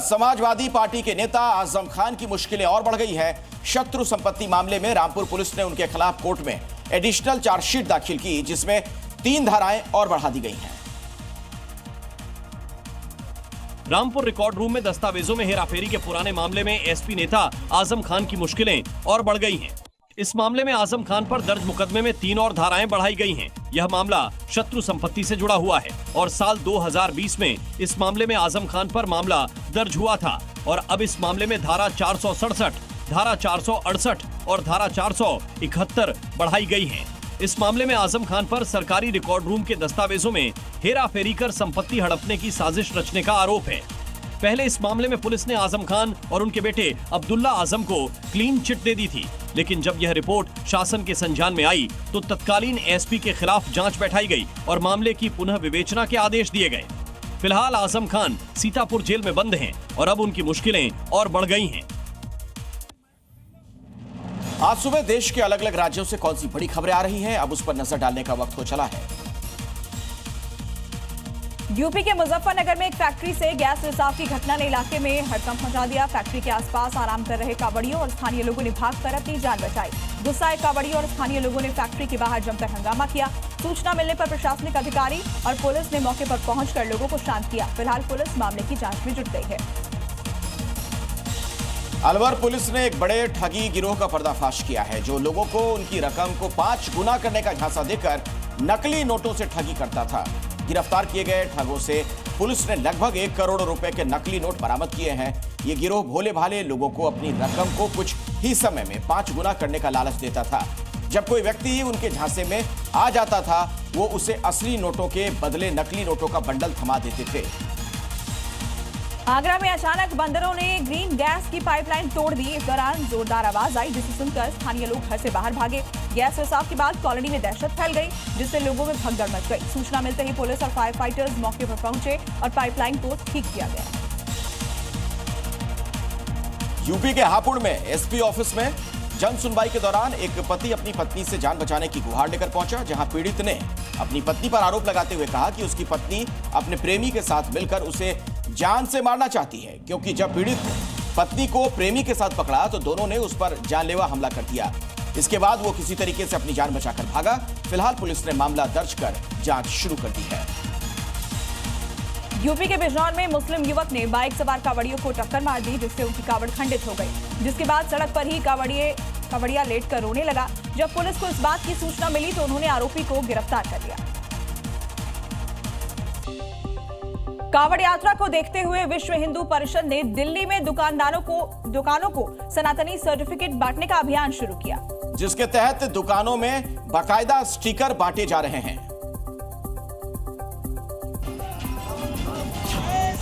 Samajwadi party के नेता आजम खान की मुश्किलें और बढ़ गई है। शत्रु संपत्ति मामले में रामपुर पुलिस ने उनके खिलाफ कोर्ट में एडिशनल चार्जशीट दाखिल की, जिसमें 3 धाराएं और बढ़ा दी गई हैं। रामपुर रिकॉर्ड रूम में दस्तावेजों में हेराफेरी के पुराने मामले में एसपी नेता आजम खान की मुश्किलें और बढ़ गई हैं। इस मामले में आजम खान पर दर्ज मुकदमे में 3 और धाराएं बढ़ाई गई हैं। यह मामला शत्रु संपत्ति से जुड़ा हुआ है और साल 2020 में इस मामले में आजम खान पर मामला दर्ज हुआ था और अब इस मामले में धारा 467, धारा 468 और धारा 471 बढ़ाई गई है। इस मामले में आजम खान पर सरकारी रिकॉर्ड रूम के दस्तावेजों में हेरा फेरी कर संपत्ति हड़पने की साजिश रचने का आरोप है। पहले इस मामले में पुलिस ने आजम खान और उनके बेटे अब्दुल्ला आजम को क्लीन चिट दे दी थी, लेकिन जब यह रिपोर्ट शासन के संज्ञान में आई तो तत्कालीन एसपी के खिलाफ जांच बैठाई गई और मामले की पुनः विवेचना के आदेश दिए गए। फिलहाल आजम खान सीतापुर जेल में बंद हैं और अब उनकी मुश्किलें और बढ़ गई हैं। आज सुबह देश के अलग अलग राज्यों से कौन सी बड़ी खबरें आ रही हैं, अब उस पर नजर डालने का वक्त हो चला है। यूपी के मुजफ्फरनगर में एक फैक्ट्री से गैस रिसाव की घटना ने इलाके में हड़कंप मचा दिया। फैक्ट्री के आसपास आराम कर रहे कावड़ियों और स्थानीय लोगों ने भागकर अपनी जान बचाई। गुस्साए कावड़ियों और स्थानीय लोगों ने फैक्ट्री के बाहर जमकर हंगामा किया। सूचना मिलने पर प्रशासनिक अधिकारी और पुलिस ने मौके पर पहुंचकर लोगों को शांत किया। फिलहाल पुलिस मामले की जांच में जुट गई है। अलवर पुलिस ने एक बड़े ठगी गिरोह का पर्दाफाश किया है, जो लोगों को उनकी रकम को 5 गुना करने का झांसा देकर नकली नोटों से ठगी करता था। गिरफ्तार किए गए ठगों से पुलिस ने लगभग 1 करोड़ रुपए के नकली नोट बरामद किए हैं। ये गिरोह भोले भाले लोगों को अपनी रकम को कुछ ही समय में 5 गुना करने का लालच देता था। जब कोई व्यक्ति उनके झांसे में आ जाता था, वो उसे असली नोटों के बदले नकली नोटों का बंडल थमा देते थे। आगरा में अचानक बंदरों ने ग्रीन गैस की पाइपलाइन तोड़ दी। इस दौरान जोरदार आवाज आई, जिसे सुनकर स्थानीय लोग घर से बाहर भागे। गैस रिसाव के बाद कॉलोनी में दहशत फैल गई, जिससे लोगों में भगदड़ मच गई। सूचना मिलते ही पुलिस और फायर फाइटर्स मौके पर पहुंचे और पाइपलाइन को ठीक किया गया। यूपी के हापुड़ में एसपी ऑफिस में जन सुनवाई के दौरान एक पति अपनी पत्नी से जान बचाने की गुहार लेकर पहुंचा, जहां पीड़ित ने अपनी पत्नी पर आरोप लगाते हुए कहा कि उसकी पत्नी अपने प्रेमी के साथ मिलकर उसे जान से मारना चाहती है, क्योंकि जब पीड़ित पत्नी को प्रेमी के साथ पकड़ा तो दोनों ने उस पर जानलेवा हमला कर दिया। इसके बाद वो किसी तरीके से अपनी जान बचाकर भागा। फिलहाल पुलिस ने मामला दर्ज कर जांच शुरू कर दी है। यूपी के बिजनौर में मुस्लिम युवक ने बाइक सवार कावड़ियों को टक्कर मार दी, जिससे उनकी कावड़ खंडित हो गई। जिसके बाद सड़क पर ही कावड़िया लेटकर रोने लगा। जब पुलिस को इस बात की सूचना मिली तो उन्होंने आरोपी को गिरफ्तार कर लिया। कावड़ यात्रा को देखते हुए विश्व हिंदू परिषद ने दिल्ली में दुकानों को सनातनी सर्टिफिकेट बांटने का अभियान शुरू किया, जिसके तहत दुकानों में बाकायदा स्टिकर बांटे जा रहे हैं।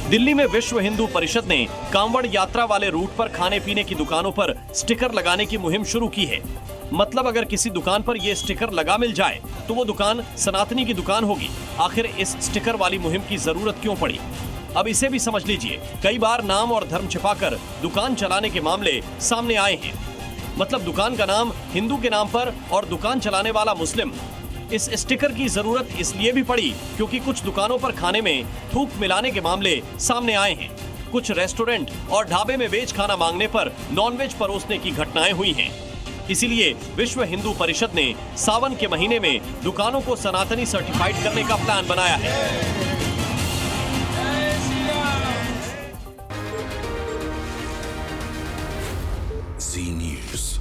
दिल्ली में विश्व हिंदू परिषद ने कांवड़ यात्रा वाले रूट पर खाने पीने की दुकानों पर स्टिकर लगाने की मुहिम शुरू की है। मतलब अगर किसी दुकान पर यह स्टिकर लगा मिल जाए तो वो दुकान सनातनी की दुकान होगी। आखिर इस स्टिकर वाली मुहिम की जरूरत क्यों पड़ी, अब इसे भी समझ लीजिए। कई बार नाम और धर्म छिपाकर दुकान चलाने के मामले सामने आए हैं। मतलब दुकान का नाम हिंदू के नाम पर और दुकान चलाने वाला मुस्लिम। इस स्टिकर की जरूरत इसलिए भी पड़ी क्योंकि कुछ दुकानों पर खाने में थूक मिलाने के मामले सामने आए हैं। कुछ रेस्टोरेंट और ढाबे में वेज खाना मांगने पर नॉनवेज परोसने की घटनाएं हुई हैं। इसीलिए विश्व हिंदू परिषद ने सावन के महीने में दुकानों को सनातनी सर्टिफाइड करने का प्लान बनाया है। जी न्यूज़।